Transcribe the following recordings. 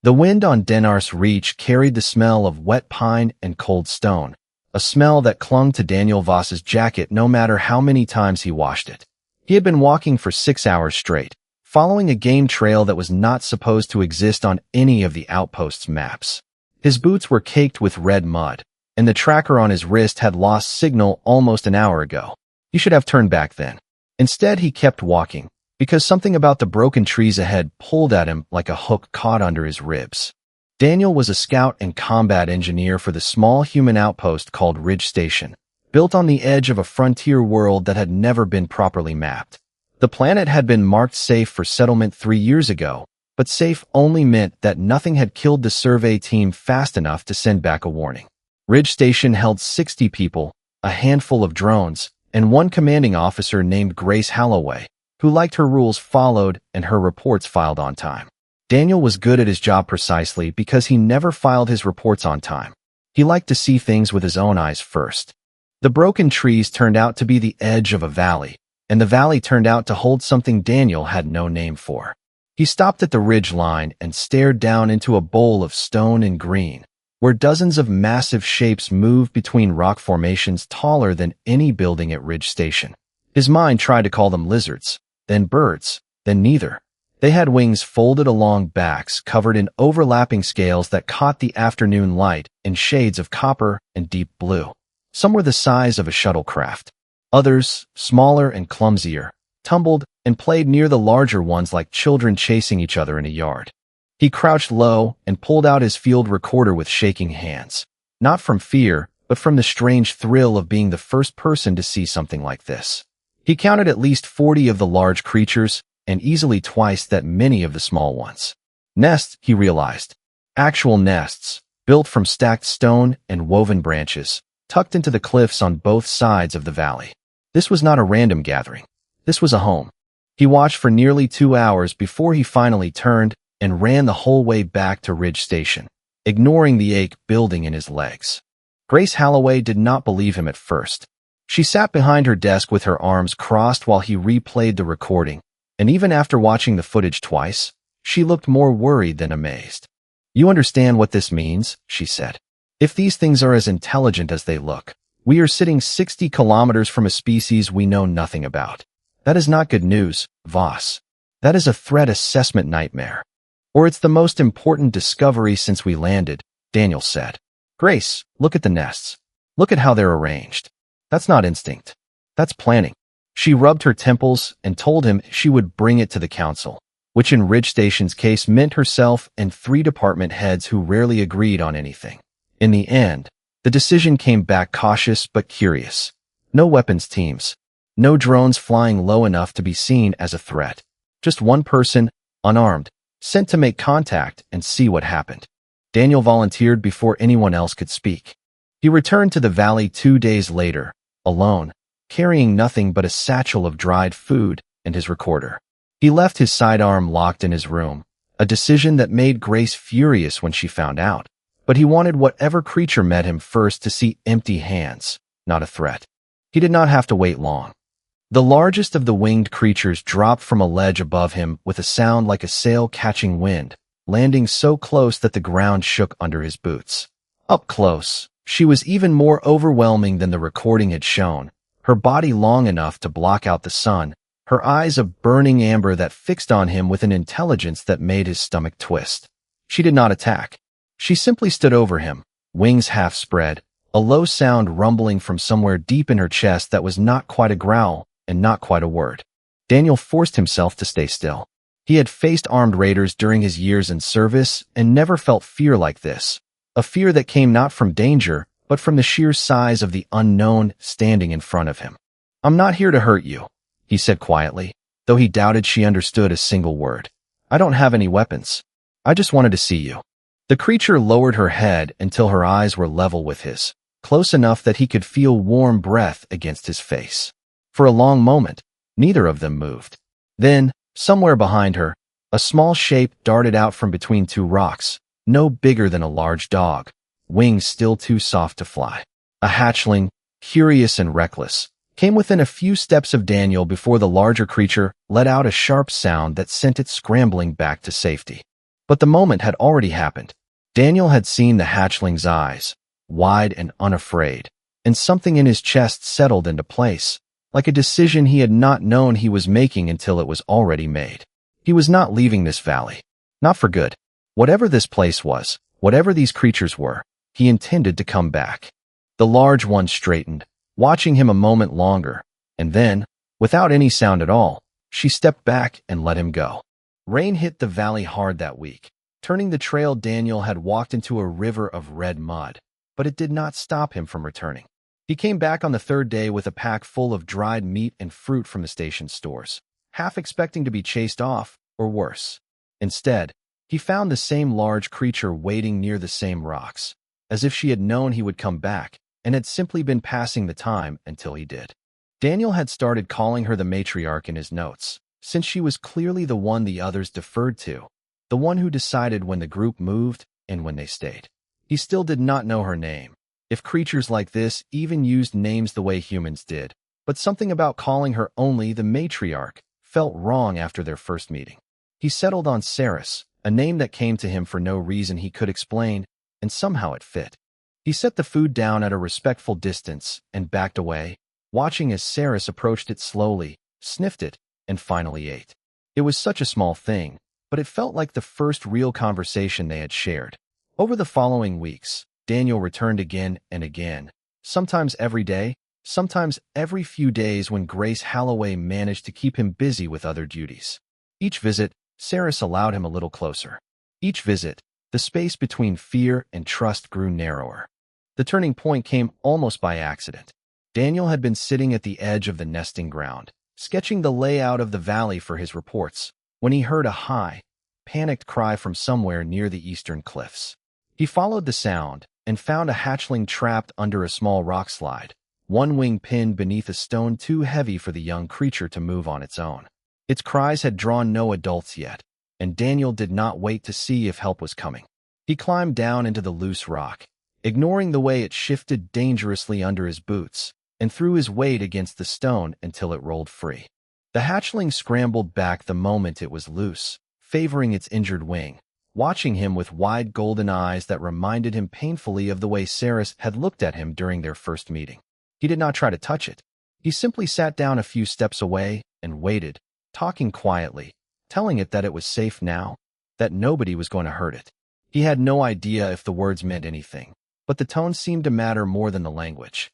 The wind on Denar's reach carried the smell of wet pine and cold stone, a smell that clung to Daniel Voss's jacket no matter how many times he washed it. He had been walking for 6 hours straight, following a game trail that was not supposed to exist on any of the outpost's maps. His boots were caked with red mud, and the tracker on his wrist had lost signal almost an hour ago. He should have turned back then. Instead, he kept walking, because something about the broken trees ahead pulled at him like a hook caught under his ribs. Daniel was a scout and combat engineer for the small human outpost called Ridge Station, built on the edge of a frontier world that had never been properly mapped. The planet had been marked safe for settlement 3 years ago, but safe only meant that nothing had killed the survey team fast enough to send back a warning. Ridge Station held 60 people, a handful of drones, and one commanding officer named Grace Holloway, who liked her rules followed and her reports filed on time. Daniel was good at his job precisely because he never filed his reports on time. He liked to see things with his own eyes first. The broken trees turned out to be the edge of a valley, and the valley turned out to hold something Daniel had no name for. He stopped at the ridge line and stared down into a bowl of stone and green, where dozens of massive shapes moved between rock formations taller than any building at Ridge Station. His mind tried to call them lizards, then birds, then neither. They had wings folded along backs covered in overlapping scales that caught the afternoon light in shades of copper and deep blue. Some were the size of a shuttlecraft. Others, smaller and clumsier, tumbled and played near the larger ones like children chasing each other in a yard. He crouched low and pulled out his field recorder with shaking hands, not from fear, but from the strange thrill of being the first person to see something like this. He counted at least 40 of the large creatures, and easily twice that many of the small ones. Nests, he realized. Actual nests, built from stacked stone and woven branches, tucked into the cliffs on both sides of the valley. This was not a random gathering. This was a home. He watched for nearly 2 hours before he finally turned and ran the whole way back to Ridge Station, ignoring the ache building in his legs. Grace Holloway did not believe him at first. She sat behind her desk with her arms crossed while he replayed the recording, and even after watching the footage twice, she looked more worried than amazed. "You understand what this means?" she said. "If these things are as intelligent as they look, we are sitting 60 kilometers from a species we know nothing about. That is not good news, Voss. That is a threat assessment nightmare. Or it's the most important discovery since we landed," Daniel said. "Grace, look at the nests. Look at how they're arranged. That's not instinct. That's planning." She rubbed her temples and told him she would bring it to the council, which in Ridge Station's case meant herself and 3 department heads who rarely agreed on anything. In the end, the decision came back cautious but curious. No weapons teams. No drones flying low enough to be seen as a threat. Just one person, unarmed, sent to make contact and see what happened. Daniel volunteered before anyone else could speak. He returned to the valley 2 days later, alone, carrying nothing but a satchel of dried food and his recorder. He left his sidearm locked in his room, a decision that made Grace furious when she found out. But he wanted whatever creature met him first to see empty hands, not a threat. He did not have to wait long. The largest of the winged creatures dropped from a ledge above him with a sound like a sail catching wind, landing so close that the ground shook under his boots. Up close, she was even more overwhelming than the recording had shown, her body long enough to block out the sun, her eyes of burning amber that fixed on him with an intelligence that made his stomach twist. She did not attack. She simply stood over him, wings half spread, a low sound rumbling from somewhere deep in her chest that was not quite a growl and not quite a word. Daniel forced himself to stay still. He had faced armed raiders during his years in service and never felt fear like this, a fear that came not from danger, but from the sheer size of the unknown standing in front of him. "I'm not here to hurt you," he said quietly, though he doubted she understood a single word. "I don't have any weapons. I just wanted to see you." The creature lowered her head until her eyes were level with his, close enough that he could feel warm breath against his face. For a long moment, neither of them moved. Then, somewhere behind her, a small shape darted out from between 2 rocks, no bigger than a large dog, wings still too soft to fly. A hatchling, curious and reckless, came within a few steps of Daniel before the larger creature let out a sharp sound that sent it scrambling back to safety. But the moment had already happened. Daniel had seen the hatchling's eyes, wide and unafraid, and something in his chest settled into place, like a decision he had not known he was making until it was already made. He was not leaving this valley. Not for good. Whatever this place was, whatever these creatures were, he intended to come back. The large one straightened, watching him a moment longer, and then, without any sound at all, she stepped back and let him go. Rain hit the valley hard that week, turning the trail Daniel had walked into a river of red mud, but it did not stop him from returning. He came back on the third day with a pack full of dried meat and fruit from the station stores, half expecting to be chased off, or worse. Instead, he found the same large creature waiting near the same rocks, as if she had known he would come back and had simply been passing the time until he did. Daniel had started calling her the matriarch in his notes, since she was clearly the one the others deferred to, the one who decided when the group moved and when they stayed. He still did not know her name, if creatures like this even used names the way humans did, but something about calling her only the matriarch felt wrong after their first meeting. He settled on Saris, a name that came to him for no reason he could explain, and somehow it fit. He set the food down at a respectful distance and backed away, watching as Saris approached it slowly, sniffed it, and finally ate. It was such a small thing, but it felt like the first real conversation they had shared. Over the following weeks, Daniel returned again and again, sometimes every day, sometimes every few days when Grace Halloway managed to keep him busy with other duties. Each visit, Saris allowed him a little closer. Each visit, the space between fear and trust grew narrower. The turning point came almost by accident. Daniel had been sitting at the edge of the nesting ground, sketching the layout of the valley for his reports, when he heard a high, panicked cry from somewhere near the eastern cliffs. He followed the sound and found a hatchling trapped under a small rock slide, one wing pinned beneath a stone too heavy for the young creature to move on its own. Its cries had drawn no adults yet, and Daniel did not wait to see if help was coming. He climbed down into the loose rock, ignoring the way it shifted dangerously under his boots, and threw his weight against the stone until it rolled free. The hatchling scrambled back the moment it was loose, favoring its injured wing, watching him with wide golden eyes that reminded him painfully of the way Saris had looked at him during their first meeting. He did not try to touch it. He simply sat down a few steps away and waited, talking quietly, telling it that it was safe now, that nobody was going to hurt it. He had no idea if the words meant anything, but the tone seemed to matter more than the language.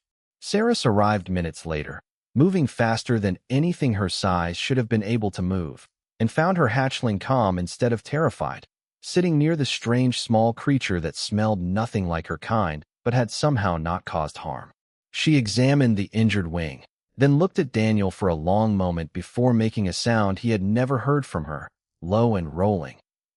Saris arrived minutes later, moving faster than anything her size should have been able to move, and found her hatchling calm instead of terrified, sitting near the strange small creature that smelled nothing like her kind but had somehow not caused harm. She examined the injured wing, then looked at Daniel for a long moment before making a sound he had never heard from her, low and rolling,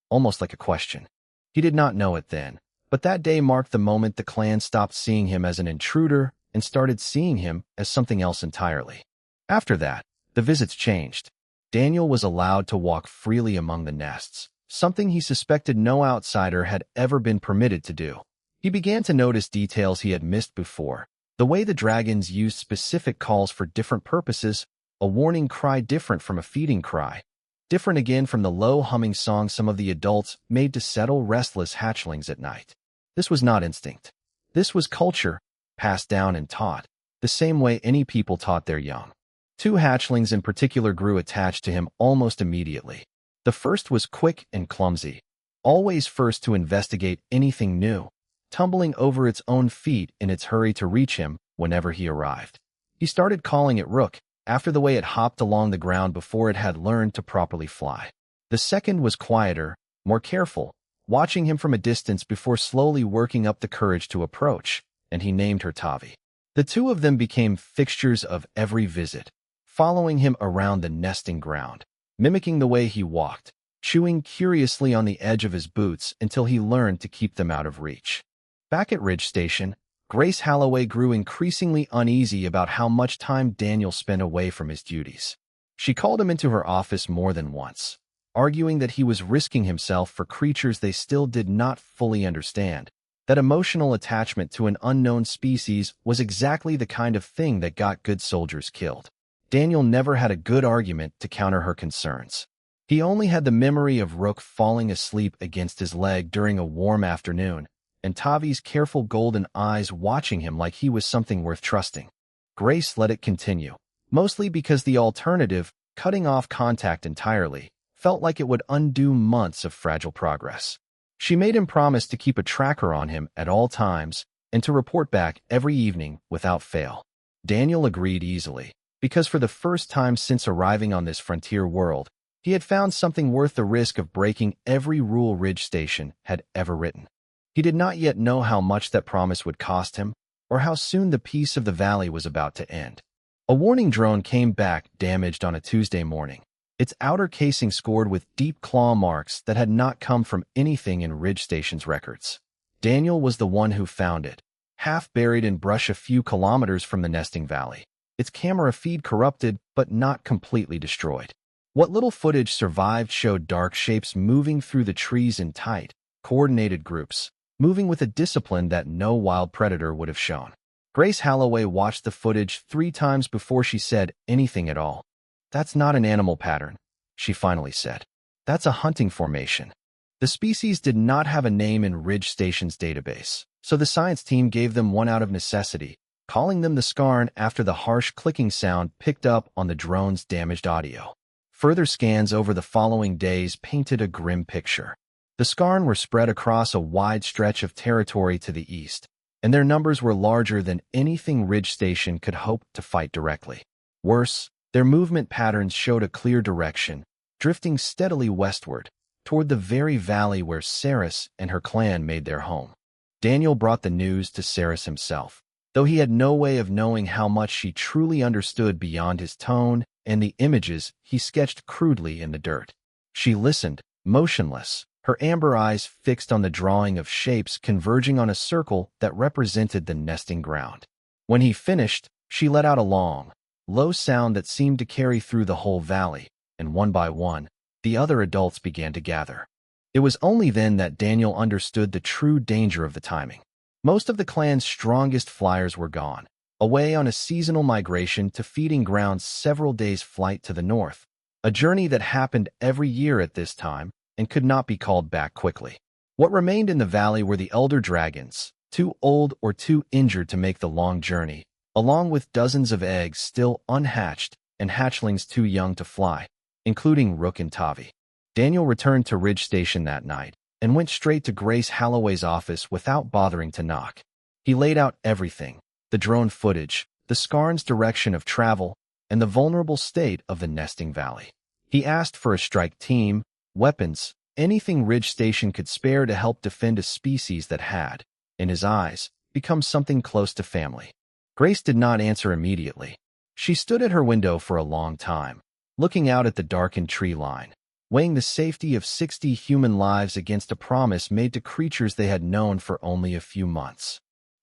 almost like a question. He did not know it then, but that day marked the moment the clan stopped seeing him as an intruder and started seeing him as something else entirely. After that, the visits changed. Daniel was allowed to walk freely among the nests, something he suspected no outsider had ever been permitted to do. He began to notice details he had missed before, the way the dragons used specific calls for different purposes, a warning cry different from a feeding cry, different again from the low humming song some of the adults made to settle restless hatchlings at night. This was not instinct. This was culture, passed down and taught, the same way any people taught their young. Two hatchlings in particular grew attached to him almost immediately. The first was quick and clumsy, always first to investigate anything new, tumbling over its own feet in its hurry to reach him whenever he arrived. He started calling it Rook, after the way it hopped along the ground before it had learned to properly fly. The second was quieter, more careful, watching him from a distance before slowly working up the courage to approach, and he named her Tavi. The two of them became fixtures of every visit, following him around the nesting ground, mimicking the way he walked, chewing curiously on the edge of his boots until he learned to keep them out of reach. Back at Ridge Station, Grace Halloway grew increasingly uneasy about how much time Daniel spent away from his duties. She called him into her office more than once, arguing that he was risking himself for creatures they still did not fully understand, that emotional attachment to an unknown species was exactly the kind of thing that got good soldiers killed. Daniel never had a good argument to counter her concerns. He only had the memory of Rook falling asleep against his leg during a warm afternoon, and Tavi's careful golden eyes watching him like he was something worth trusting. Grace let it continue, mostly because the alternative, cutting off contact entirely, felt like it would undo months of fragile progress. She made him promise to keep a tracker on him at all times and to report back every evening without fail. Daniel agreed easily, because for the first time since arriving on this frontier world, he had found something worth the risk of breaking every rule Ridge Station had ever written. He did not yet know how much that promise would cost him, or how soon the peace of the valley was about to end. A warning drone came back damaged on a Tuesday morning, its outer casing scored with deep claw marks that had not come from anything in Ridge Station's records. Daniel was the one who found it, half buried in brush a few kilometers from the nesting valley, its camera feed corrupted but not completely destroyed. What little footage survived showed dark shapes moving through the trees in tight, coordinated groups, moving with a discipline that no wild predator would have shown. Grace Holloway watched the footage 3 times before she said anything at all. "That's not an animal pattern," she finally said. "That's a hunting formation." The species did not have a name in Ridge Station's database, so the science team gave them one out of necessity, calling them the Scarn after the harsh clicking sound picked up on the drone's damaged audio. Further scans over the following days painted a grim picture. The Scarn were spread across a wide stretch of territory to the east, and their numbers were larger than anything Ridge Station could hope to fight directly. Worse, their movement patterns showed a clear direction, drifting steadily westward, toward the very valley where Saris and her clan made their home. Daniel brought the news to Saris himself, though he had no way of knowing how much she truly understood beyond his tone and the images he sketched crudely in the dirt. She listened, motionless, her amber eyes fixed on the drawing of shapes converging on a circle that represented the nesting ground. When he finished, she let out a long, low sound that seemed to carry through the whole valley, and one by one, the other adults began to gather. It was only then that Daniel understood the true danger of the timing. Most of the clan's strongest flyers were gone, away on a seasonal migration to feeding grounds several days' flight to the north, a journey that happened every year at this time and could not be called back quickly. What remained in the valley were the elder dragons, too old or too injured to make the long journey, along with dozens of eggs still unhatched and hatchlings too young to fly, including Rook and Tavi. Daniel returned to Ridge Station that night and went straight to Grace Holloway's office without bothering to knock. He laid out everything: the drone footage, the Scarn's direction of travel, and the vulnerable state of the nesting valley. He asked for a strike team, weapons, anything Ridge Station could spare to help defend a species that had, in his eyes, become something close to family. Grace did not answer immediately. She stood at her window for a long time, looking out at the darkened tree line, weighing the safety of 60 human lives against a promise made to creatures they had known for only a few months.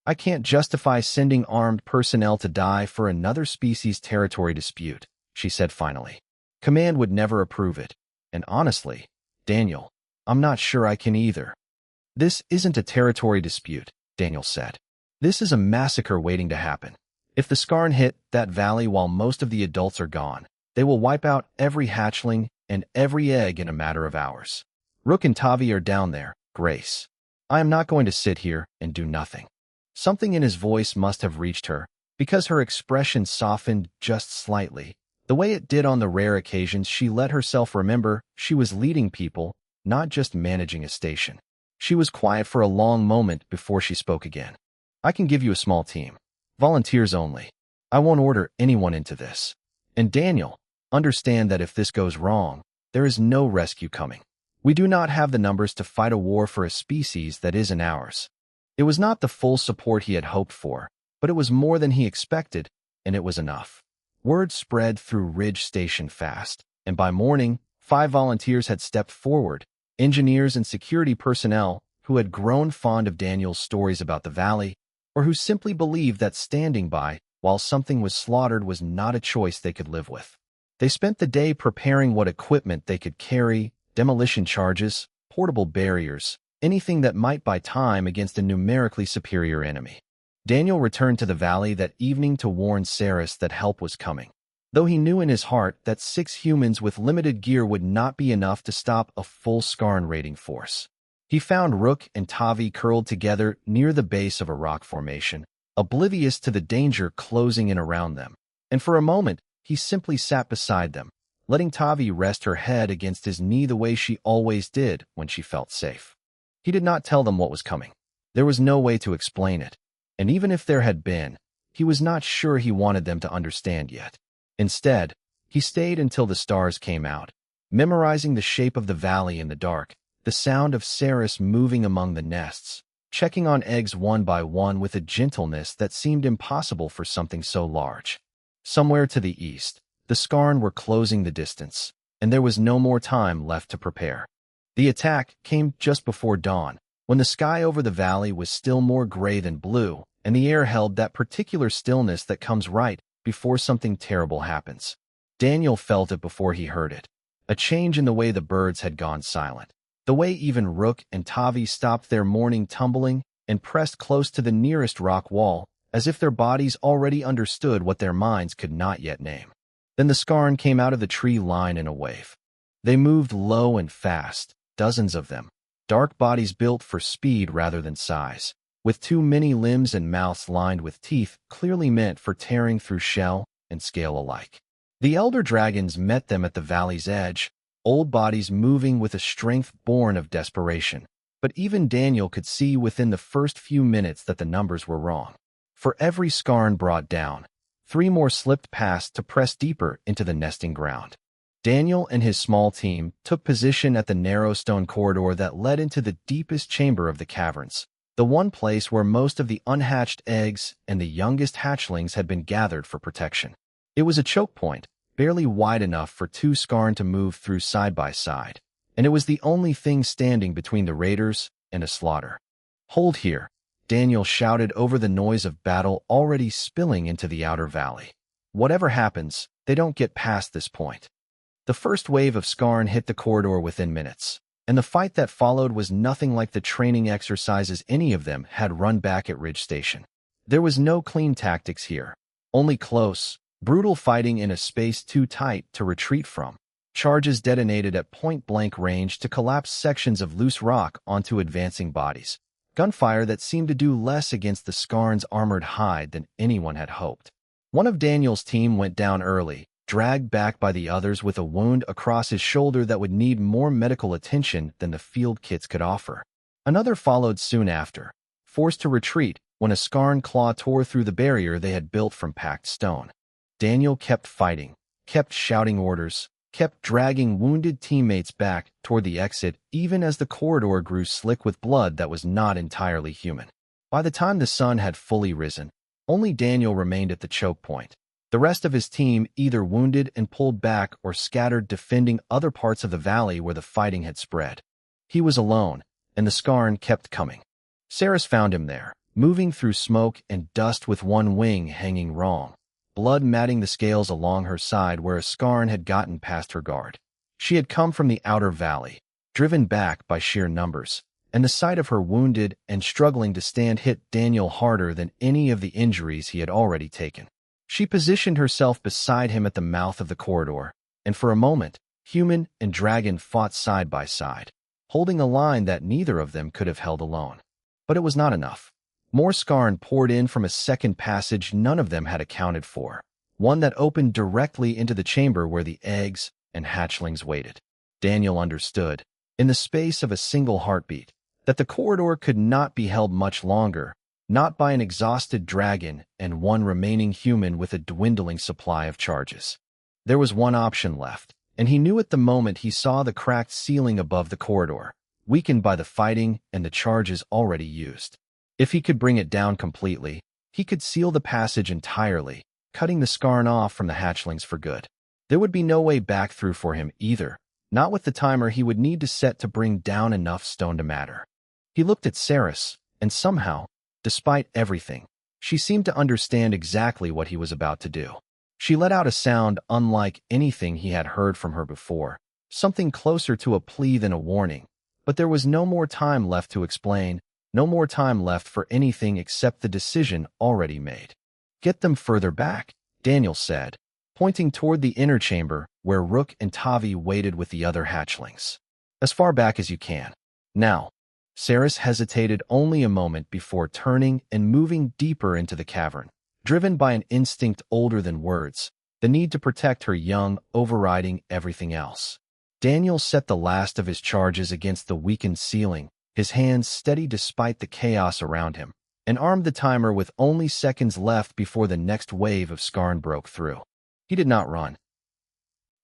"I can't justify sending armed personnel to die for another species' territory dispute," she said finally. "Command would never approve it. And honestly, Daniel, I'm not sure I can either." "This isn't a territory dispute," Daniel said. "This is a massacre waiting to happen. If the Scarn hit that valley while most of the adults are gone, they will wipe out every hatchling and every egg in a matter of hours. Rook and Tavi are down there, Grace. I am not going to sit here and do nothing." Something in his voice must have reached her, because her expression softened just slightly, the way it did on the rare occasions she let herself remember she was leading people, not just managing a station. She was quiet for a long moment before she spoke again. "I can give you a small team. Volunteers only. I won't order anyone into this. And Daniel, understand that if this goes wrong, there is no rescue coming. We do not have the numbers to fight a war for a species that isn't ours." It was not the full support he had hoped for, but it was more than he expected, and it was enough. Word spread through Ridge Station fast, and by morning, 5 volunteers had stepped forward, engineers and security personnel who had grown fond of Daniel's stories about the valley, or who simply believed that standing by while something was slaughtered was not a choice they could live with. They spent the day preparing what equipment they could carry, demolition charges, portable barriers, anything that might buy time against a numerically superior enemy. Daniel returned to the valley that evening to warn Saris that help was coming. though he knew in his heart that 6 humans with limited gear would not be enough to stop a full Skarn raiding force. He found Rook and Tavi curled together near the base of a rock formation, oblivious to the danger closing in around them. And for a moment, he simply sat beside them, letting Tavi rest her head against his knee the way she always did when she felt safe. He did not tell them what was coming. There was no way to explain it, and even if there had been, he was not sure he wanted them to understand yet. Instead, he stayed until the stars came out, memorizing the shape of the valley in the dark, the sound of Ceres moving among the nests, checking on eggs one by one with a gentleness that seemed impossible for something so large. Somewhere to the east, the Skarn were closing the distance, and there was no more time left to prepare. The attack came just before dawn, when the sky over the valley was still more gray than blue, and the air held that particular stillness that comes right before something terrible happens. Daniel felt it before he heard it. A change in the way the birds had gone silent. The way even Rook and Tavi stopped their morning tumbling and pressed close to the nearest rock wall, as if their bodies already understood what their minds could not yet name. Then the Skarn came out of the tree line in a wave. They moved low and fast, dozens of them, dark bodies built for speed rather than size, with too many limbs and mouths lined with teeth clearly meant for tearing through shell and scale alike. The elder dragons met them at the valley's edge, old bodies moving with a strength born of desperation. But even Daniel could see within the first few minutes that the numbers were wrong. For every Skarn brought down, 3 more slipped past to press deeper into the nesting ground. Daniel and his small team took position at the narrow stone corridor that led into the deepest chamber of the caverns, the one place where most of the unhatched eggs and the youngest hatchlings had been gathered for protection. It was a choke point, barely wide enough for 2 Skarn to move through side by side, and it was the only thing standing between the raiders and a slaughter. "Hold here," Daniel shouted over the noise of battle already spilling into the outer valley. "Whatever happens, they don't get past this point." The first wave of Skarn hit the corridor within minutes, and the fight that followed was nothing like the training exercises any of them had run back at Ridge Station. There was no clean tactics here, only close, brutal fighting in a space too tight to retreat from. Charges detonated at point-blank range to collapse sections of loose rock onto advancing bodies. Gunfire that seemed to do less against the Skarn's armored hide than anyone had hoped. One of Daniel's team went down early, dragged back by the others with a wound across his shoulder that would need more medical attention than the field kits could offer. Another followed soon after, forced to retreat when a Skarn claw tore through the barrier they had built from packed stone. Daniel kept fighting, kept shouting orders, kept dragging wounded teammates back toward the exit even as the corridor grew slick with blood that was not entirely human. By the time the sun had fully risen, only Daniel remained at the choke point. The rest of his team either wounded and pulled back or scattered defending other parts of the valley where the fighting had spread. He was alone, and the Skarn kept coming. Ceres found him there, moving through smoke and dust with one wing hanging wrong, blood matting the scales along her side where a Skarn had gotten past her guard. She had come from the outer valley, driven back by sheer numbers, and the sight of her wounded and struggling to stand hit Daniel harder than any of the injuries he had already taken. She positioned herself beside him at the mouth of the corridor, and for a moment, human and dragon fought side by side, holding a line that neither of them could have held alone. But it was not enough. More Skarn poured in from a second passage none of them had accounted for, one that opened directly into the chamber where the eggs and hatchlings waited. Daniel understood, in the space of a single heartbeat, that the corridor could not be held much longer, not by an exhausted dragon and one remaining human with a dwindling supply of charges. There was one option left, and he knew at the moment he saw the cracked ceiling above the corridor, weakened by the fighting and the charges already used. If he could bring it down completely, he could seal the passage entirely, cutting the Skarn off from the hatchlings for good. There would be no way back through for him either, not with the timer he would need to set to bring down enough stone to matter. He looked at Ceres, and somehow, despite everything, she seemed to understand exactly what he was about to do. She let out a sound unlike anything he had heard from her before, something closer to a plea than a warning. But there was no more time left to explain, no more time left for anything except the decision already made. "Get them further back," Daniel said, pointing toward the inner chamber where Rook and Tavi waited with the other hatchlings. As far back as you can. Now. Saris hesitated only a moment before turning and moving deeper into the cavern, driven by an instinct older than words, the need to protect her young, overriding everything else. Daniel set the last of his charges against the weakened ceiling, his hands steady despite the chaos around him, and armed the timer with only seconds left before the next wave of Skarn broke through. He did not run.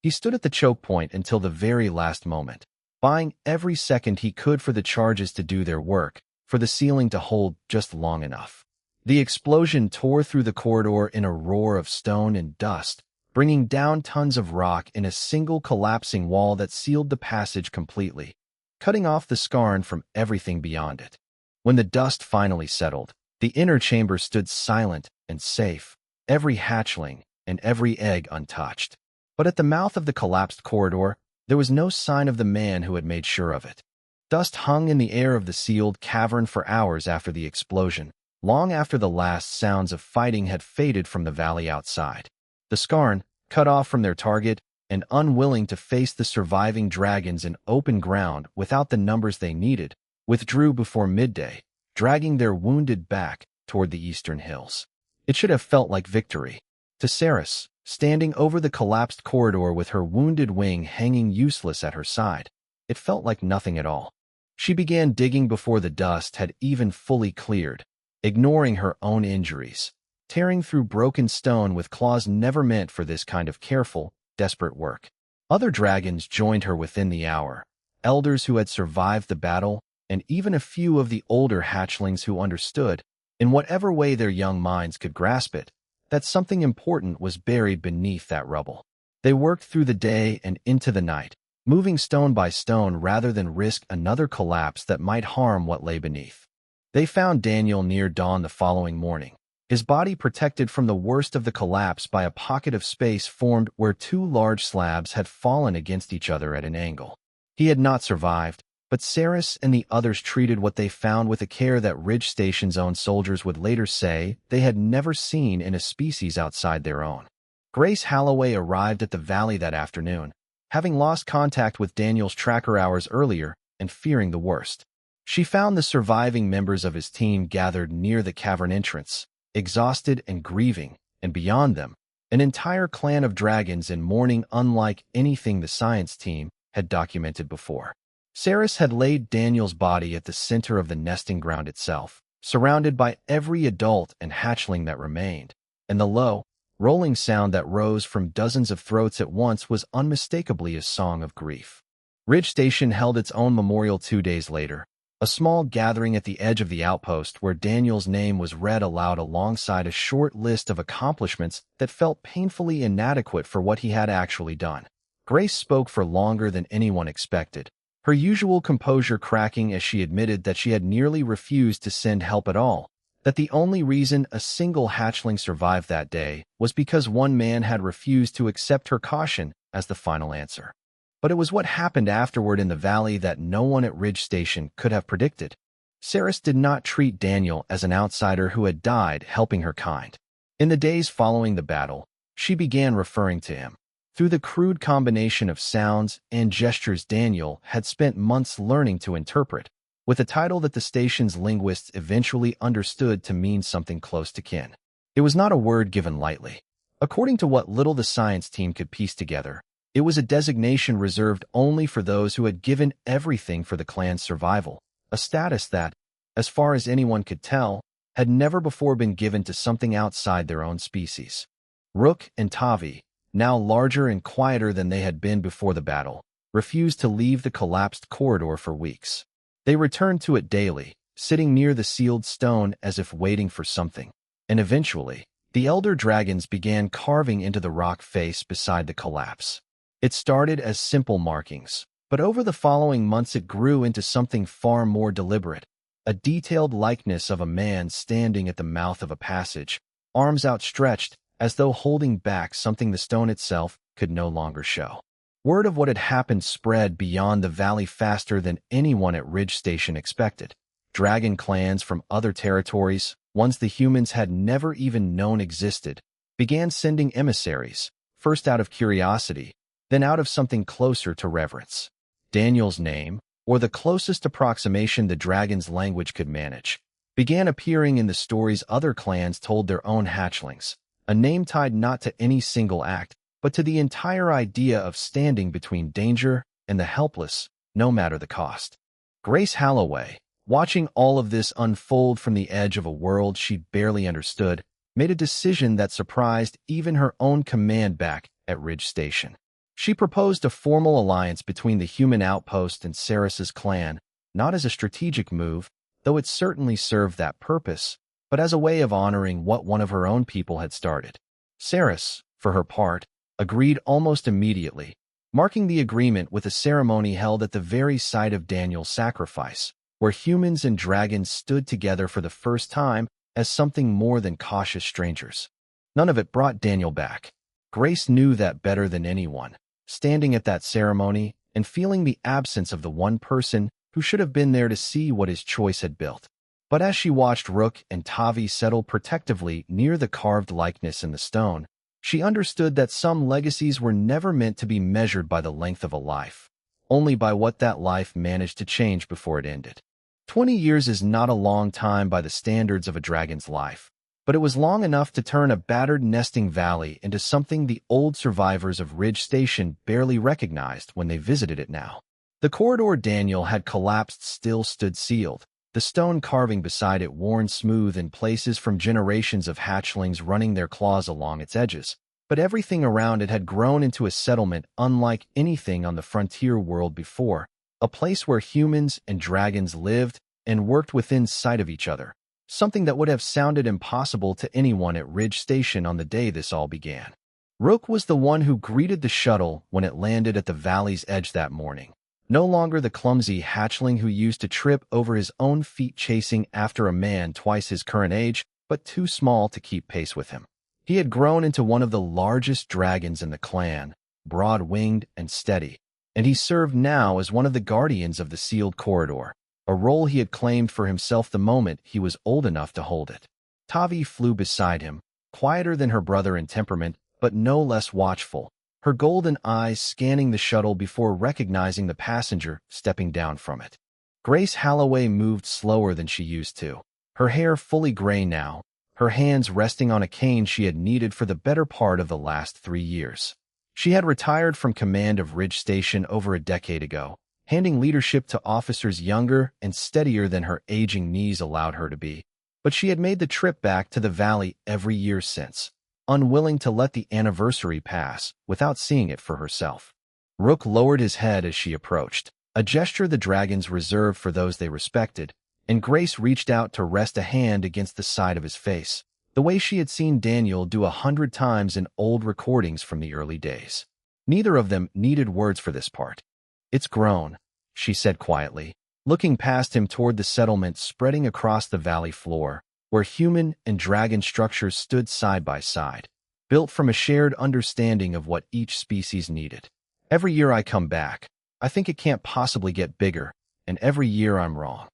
He stood at the choke point until the very last moment, buying every second he could for the charges to do their work, for the ceiling to hold just long enough. The explosion tore through the corridor in a roar of stone and dust, bringing down tons of rock in a single collapsing wall that sealed the passage completely, cutting off the Skarn from everything beyond it. When the dust finally settled, the inner chamber stood silent and safe, every hatchling and every egg untouched. But at the mouth of the collapsed corridor, there was no sign of the man who had made sure of it. Dust hung in the air of the sealed cavern for hours after the explosion, long after the last sounds of fighting had faded from the valley outside. The Skarn, cut off from their target and unwilling to face the surviving dragons in open ground without the numbers they needed, withdrew before midday, dragging their wounded back toward the eastern hills. It should have felt like victory. To Saris, standing over the collapsed corridor with her wounded wing hanging useless at her side, it felt like nothing at all. She began digging before the dust had even fully cleared, ignoring her own injuries, tearing through broken stone with claws never meant for this kind of careful, desperate work. Other dragons joined her within the hour, elders who had survived the battle, and even a few of the older hatchlings who understood, in whatever way their young minds could grasp it, that something important was buried beneath that rubble. They worked through the day and into the night, moving stone by stone rather than risk another collapse that might harm what lay beneath. They found Daniel near dawn the following morning, his body protected from the worst of the collapse by a pocket of space formed where two large slabs had fallen against each other at an angle. He had not survived, but Saris and the others treated what they found with a care that Ridge Station's own soldiers would later say they had never seen in a species outside their own. Grace Holloway arrived at the valley that afternoon, having lost contact with Daniel's tracker hours earlier and fearing the worst. She found the surviving members of his team gathered near the cavern entrance, exhausted and grieving, and beyond them, an entire clan of dragons in mourning unlike anything the science team had documented before. Saris had laid Daniel's body at the center of the nesting ground itself, surrounded by every adult and hatchling that remained, and the low, rolling sound that rose from dozens of throats at once was unmistakably a song of grief. Ridge Station held its own memorial 2 days later, a small gathering at the edge of the outpost where Daniel's name was read aloud alongside a short list of accomplishments that felt painfully inadequate for what he had actually done. Grace spoke for longer than anyone expected, her usual composure cracking as she admitted that she had nearly refused to send help at all, that the only reason a single hatchling survived that day was because one man had refused to accept her caution as the final answer. But it was what happened afterward in the valley that no one at Ridge Station could have predicted. Saris did not treat Daniel as an outsider who had died helping her kind. In the days following the battle, she began referring to him through the crude combination of sounds and gestures Daniel had spent months learning to interpret, with a title that the station's linguists eventually understood to mean something close to kin. It was not a word given lightly. According to what little the science team could piece together, it was a designation reserved only for those who had given everything for the clan's survival, a status that, as far as anyone could tell, had never before been given to something outside their own species. Rook and Tavi, now larger and quieter than they had been before the battle, refused to leave the collapsed corridor for weeks. They returned to it daily, sitting near the sealed stone as if waiting for something, and eventually, the elder dragons began carving into the rock face beside the collapse. It started as simple markings, but over the following months it grew into something far more deliberate, a detailed likeness of a man standing at the mouth of a passage, arms outstretched, as though holding back something the stone itself could no longer show. Word of what had happened spread beyond the valley faster than anyone at Ridge Station expected. Dragon clans from other territories, ones the humans had never even known existed, began sending emissaries, first out of curiosity, then out of something closer to reverence. Daniel's name, or the closest approximation the dragon's language could manage, began appearing in the stories other clans told their own hatchlings, a name tied not to any single act, but to the entire idea of standing between danger and the helpless, no matter the cost. Grace Holloway, watching all of this unfold from the edge of a world she barely understood, made a decision that surprised even her own command back at Ridge Station. She proposed a formal alliance between the human outpost and Saris's clan, not as a strategic move, though it certainly served that purpose, but as a way of honoring what one of her own people had started. Saris, for her part, agreed almost immediately, marking the agreement with a ceremony held at the very site of Daniel's sacrifice, where humans and dragons stood together for the first time as something more than cautious strangers. None of it brought Daniel back. Grace knew that better than anyone, standing at that ceremony and feeling the absence of the one person who should have been there to see what his choice had built. But as she watched Rook and Tavi settle protectively near the carved likeness in the stone, she understood that some legacies were never meant to be measured by the length of a life, only by what that life managed to change before it ended. 20 years is not a long time by the standards of a dragon's life, but it was long enough to turn a battered nesting valley into something the old survivors of Ridge Station barely recognized when they visited it now. The corridor Daniel had collapsed still stood sealed, the stone carving beside it worn smooth in places from generations of hatchlings running their claws along its edges, but everything around it had grown into a settlement unlike anything on the frontier world before, a place where humans and dragons lived and worked within sight of each other, something that would have sounded impossible to anyone at Ridge Station on the day this all began. Rook was the one who greeted the shuttle when it landed at the valley's edge that morning, no longer the clumsy hatchling who used to trip over his own feet chasing after a man twice his current age, but too small to keep pace with him. He had grown into one of the largest dragons in the clan, broad-winged and steady, and he served now as one of the guardians of the sealed corridor, a role he had claimed for himself the moment he was old enough to hold it. Tavi flew beside him, quieter than her brother in temperament, but no less watchful, her golden eyes scanning the shuttle before recognizing the passenger stepping down from it. Grace Holloway moved slower than she used to, her hair fully gray now, her hands resting on a cane she had needed for the better part of the last 3 years. She had retired from command of Ridge Station over a decade ago, handing leadership to officers younger and steadier than her aging knees allowed her to be, but she had made the trip back to the valley every year since, unwilling to let the anniversary pass without seeing it for herself. Rook lowered his head as she approached, a gesture the dragons reserved for those they respected, and Grace reached out to rest a hand against the side of his face, the way she had seen Daniel do 100 times in old recordings from the early days. Neither of them needed words for this part. "It's grown," she said quietly, looking past him toward the settlement spreading across the valley floor, where human and dragon structures stood side by side, built from a shared understanding of what each species needed. "Every year I come back, I think it can't possibly get bigger, and every year I'm wrong."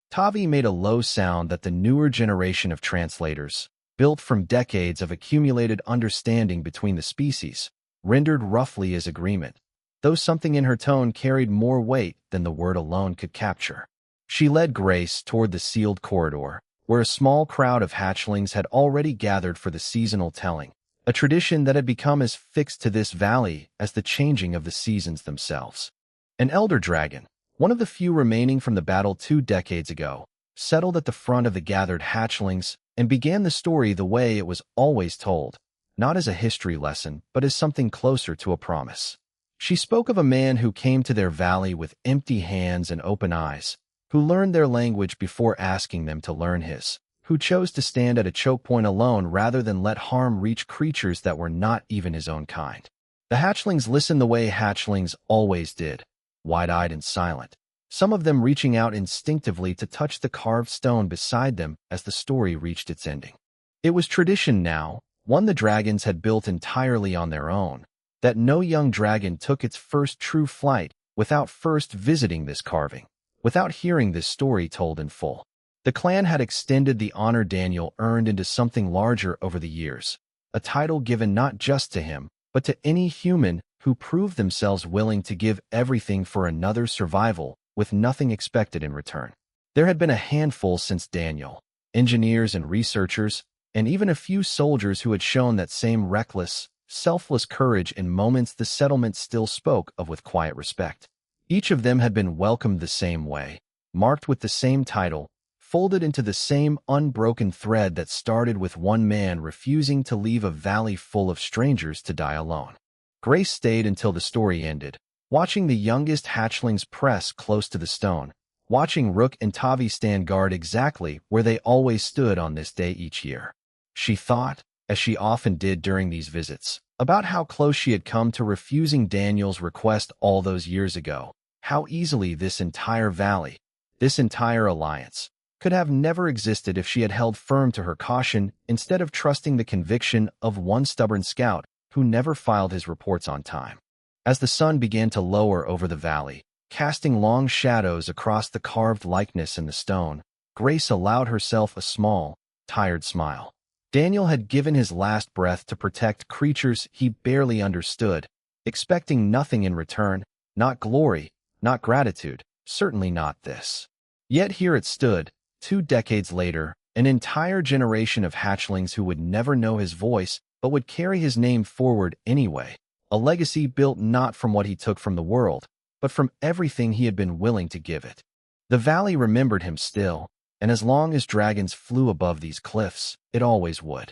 Tavi made a low sound that the newer generation of translators, built from decades of accumulated understanding between the species, rendered roughly as agreement, though something in her tone carried more weight than the word alone could capture. She led Grace toward the sealed corridor, where a small crowd of hatchlings had already gathered for the seasonal telling, a tradition that had become as fixed to this valley as the changing of the seasons themselves. An elder dragon, one of the few remaining from the battle 2 decades ago, settled at the front of the gathered hatchlings and began the story the way it was always told, not as a history lesson, but as something closer to a promise. She spoke of a man who came to their valley with empty hands and open eyes, who learned their language before asking them to learn his, who chose to stand at a choke point alone rather than let harm reach creatures that were not even his own kind. The hatchlings listened the way hatchlings always did, wide-eyed and silent, some of them reaching out instinctively to touch the carved stone beside them as the story reached its ending. It was tradition now, one the dragons had built entirely on their own, that no young dragon took its first true flight without first visiting this carving, without hearing this story told in full. The clan had extended the honor Daniel earned into something larger over the years, a title given not just to him, but to any human who proved themselves willing to give everything for another's survival with nothing expected in return. There had been a handful since Daniel, engineers and researchers, and even a few soldiers who had shown that same reckless, selfless courage in moments the settlement still spoke of with quiet respect. Each of them had been welcomed the same way, marked with the same title, folded into the same unbroken thread that started with one man refusing to leave a valley full of strangers to die alone. Grace stayed until the story ended, watching the youngest hatchlings press close to the stone, watching Rook and Tavi stand guard exactly where they always stood on this day each year. She thought, as she often did during these visits, about how close she had come to refusing Daniel's request all those years ago, how easily this entire valley, this entire alliance, could have never existed if she had held firm to her caution instead of trusting the conviction of one stubborn scout who never filed his reports on time. As the sun began to lower over the valley, casting long shadows across the carved likeness in the stone, Grace allowed herself a small, tired smile. Daniel had given his last breath to protect creatures he barely understood, expecting nothing in return, not glory, not gratitude, certainly not this. Yet here it stood, 2 decades later, an entire generation of hatchlings who would never know his voice but would carry his name forward anyway, a legacy built not from what he took from the world, but from everything he had been willing to give it. The valley remembered him still, and as long as dragons flew above these cliffs, it always would.